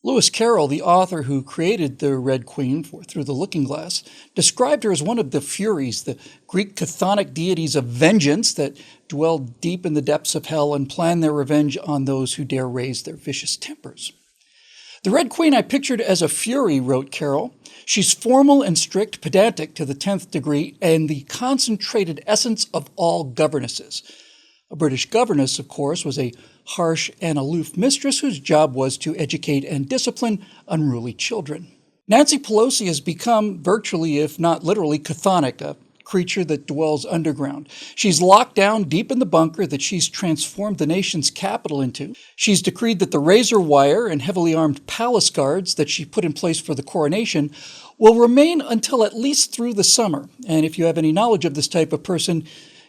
Lewis Carroll, the author who created the Red Queen for Through the Looking Glass, described her as one of the Furies, the Greek chthonic deities of vengeance that dwell deep in the depths of hell and plan their revenge on those who dare raise their vicious tempers. The Red Queen I pictured as a Fury, wrote Carroll. She's formal and strict, pedantic to the 10th degree, and the concentrated essence of all governesses. A British governess, of course, was a harsh and aloof mistress whose job was to educate and discipline unruly children. Nancy Pelosi has become virtually, if not literally, chthonic, a creature that dwells underground. She's locked down deep in the bunker that she's transformed the nation's capital into. She's decreed that the razor wire and heavily armed palace guards that she put in place for the coronation will remain until at least through the summer. And if you have any knowledge of this type of person,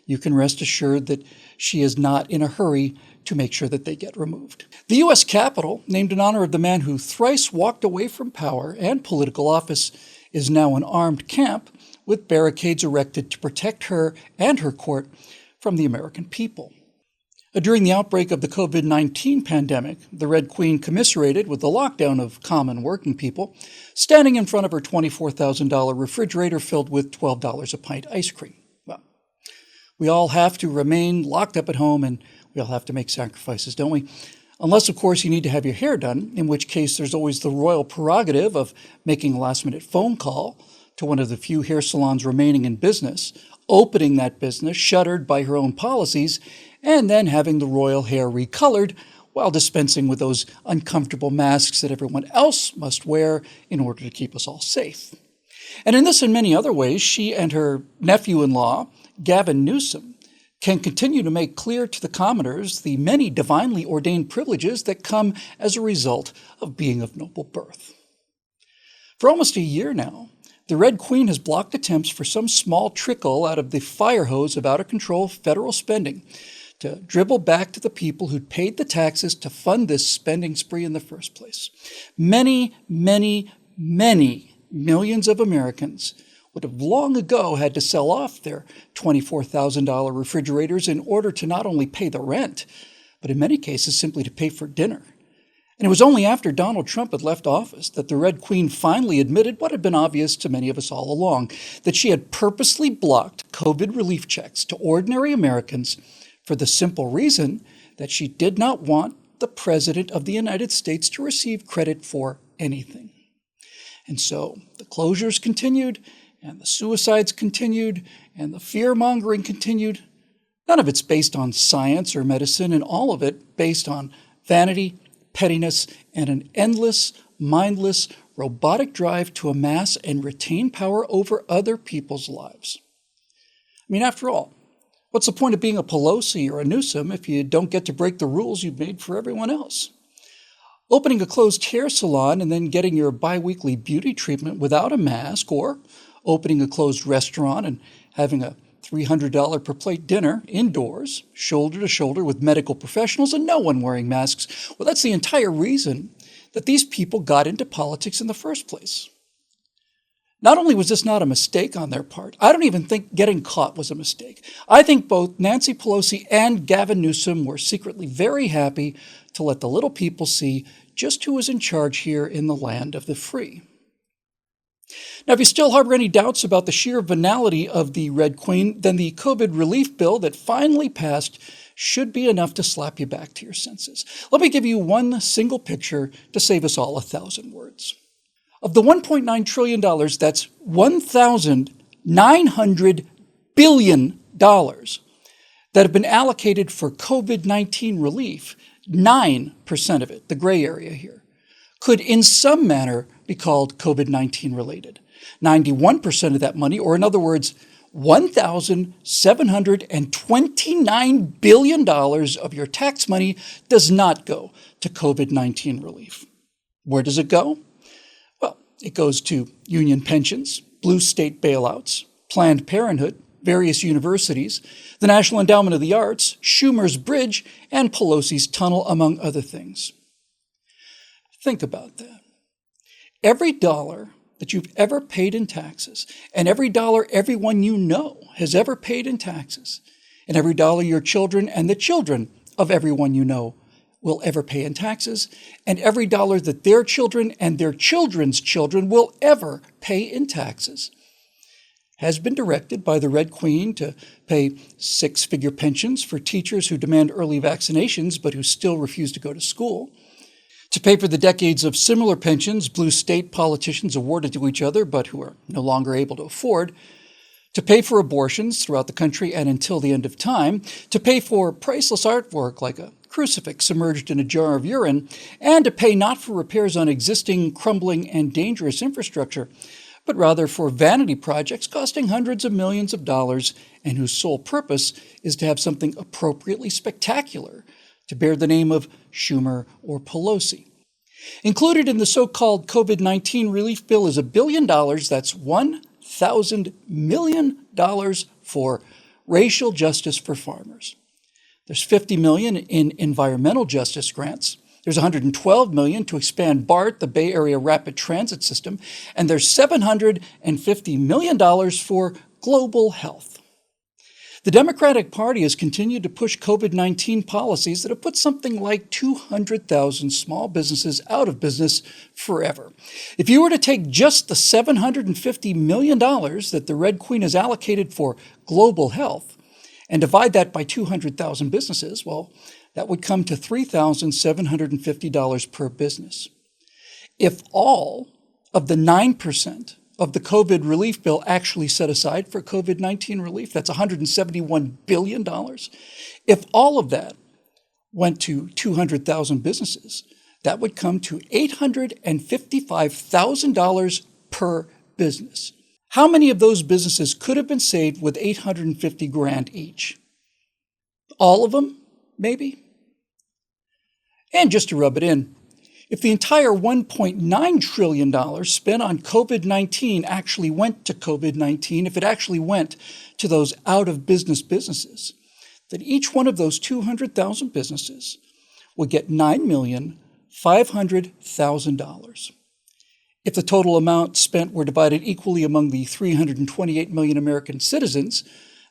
you can rest assured that she is not in a hurry to make sure that they get removed. The U.S. Capitol, named in honor of the man who thrice walked away from power and political office, is now an armed camp with barricades erected to protect her and her court from the American people. During the outbreak of the COVID-19 pandemic, the Red Queen commiserated with the lockdown of common working people, standing in front of her $24,000 refrigerator filled with $12 a pint ice cream. Well, we all have to remain locked up at home, and we all have to make sacrifices, don't we? Unless, of course, you need to have your hair done, in which case there's always the royal prerogative of making a last-minute phone call to one of the few hair salons remaining in business, opening that business, shuttered by her own policies, and then having the royal hair recolored while dispensing with those uncomfortable masks that everyone else must wear in order to keep us all safe. And in this and many other ways, she and her nephew-in-law, Gavin Newsom, can continue to make clear to the commoners the many divinely ordained privileges that come as a result of being of noble birth. For almost a year now, the Red Queen has blocked attempts for some small trickle out of the fire hose of out-of-control federal spending to dribble back to the people who'd paid the taxes to fund this spending spree in the first place. Many, many, many millions of Americans would have long ago had to sell off their $24,000 refrigerators in order to not only pay the rent, but in many cases simply to pay for dinner. And it was only after Donald Trump had left office that the Red Queen finally admitted what had been obvious to many of us all along, that she had purposely blocked COVID relief checks to ordinary Americans for the simple reason that she did not want the President of the United States to receive credit for anything. And so the closures continued, and the suicides continued, and the fear-mongering continued. None of it's based on science or medicine, and all of it based on vanity, pettiness, and an endless, mindless, robotic drive to amass and retain power over other people's lives. I mean, after all, what's the point of being a Pelosi or a Newsom if you don't get to break the rules you've made for everyone else? Opening a closed hair salon and then getting your bi-weekly beauty treatment without a mask, or opening a closed restaurant and having a $300 per plate dinner indoors, shoulder to shoulder with medical professionals and no one wearing masks. Well, that's the entire reason that these people got into politics in the first place. Not only was this not a mistake on their part, I don't even think getting caught was a mistake. I think both Nancy Pelosi and Gavin Newsom were secretly very happy to let the little people see just who was in charge here in the land of the free. Now, if you still harbor any doubts about the sheer venality of the Red Queen, then the COVID relief bill that finally passed should be enough to slap you back to your senses. Let me give you one single picture to save us all 1,000 words. Of the $1.9 trillion, that's $1,900 billion that have been allocated for COVID-19 relief, 9% of it, the gray area here, could in some manner be called COVID-19 related. 91% of that money, or in other words, $1,729 billion of your tax money does not go to COVID-19 relief. Where does it go? Well, it goes to union pensions, blue state bailouts, Planned Parenthood, various universities, the National Endowment of the Arts, Schumer's Bridge, and Pelosi's tunnel, among other things. Think about that. Every dollar that you've ever paid in taxes, and every dollar everyone you know has ever paid in taxes, and every dollar your children and the children of everyone you know will ever pay in taxes, and every dollar that their children and their children's children will ever pay in taxes has been directed by the Red Queen to pay six-figure pensions for teachers who demand early vaccinations but who still refuse to go to school, to pay for the decades of similar pensions blue state politicians awarded to each other but who are no longer able to afford, to pay for abortions throughout the country and until the end of time, to pay for priceless artwork like a crucifix submerged in a jar of urine, and to pay not for repairs on existing, crumbling, and dangerous infrastructure, but rather for vanity projects costing hundreds of millions of dollars and whose sole purpose is to have something appropriately spectacular to bear the name of Schumer or Pelosi. Included in the so-called COVID-19 relief bill is $1 billion, that's $1,000 million for racial justice for farmers. There's $50 million in environmental justice grants. There's $112 million to expand BART, the Bay Area Rapid Transit System, and there's $750 million for global health. The Democratic Party has continued to push COVID-19 policies that have put something like 200,000 small businesses out of business forever. If you were to take just the $750 million that the Red Queen has allocated for global health and divide that by 200,000 businesses, well, that would come to $3,750 per business. If all of the 9% of the COVID relief bill actually set aside for COVID-19 relief, that's $171 billion. If all of that went to 200,000 businesses, that would come to $855,000 per business. How many of those businesses could have been saved with $850,000 each? All of them, maybe? And just to rub it in, if the entire $1.9 trillion spent on COVID-19 actually went to COVID-19, if it actually went to those out-of-business businesses, then each one of those 200,000 businesses would get $9,500,000. If the total amount spent were divided equally among the 328 million American citizens,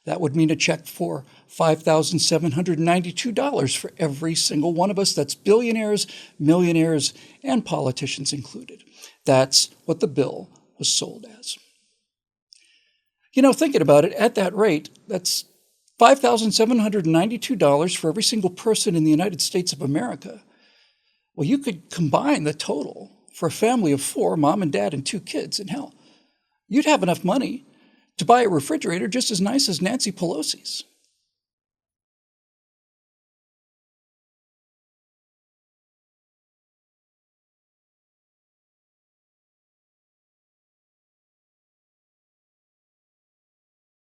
that would mean a check for $5,792 for every single one of us. That's billionaires, millionaires, and politicians included. That's what the bill was sold as. Thinking about it, at that rate, that's $5,792 for every single person in the United States of America. Well, you could combine the total for a family of 4, mom and dad and 2 kids, and hell, you'd have enough money to buy a refrigerator just as nice as Nancy Pelosi's.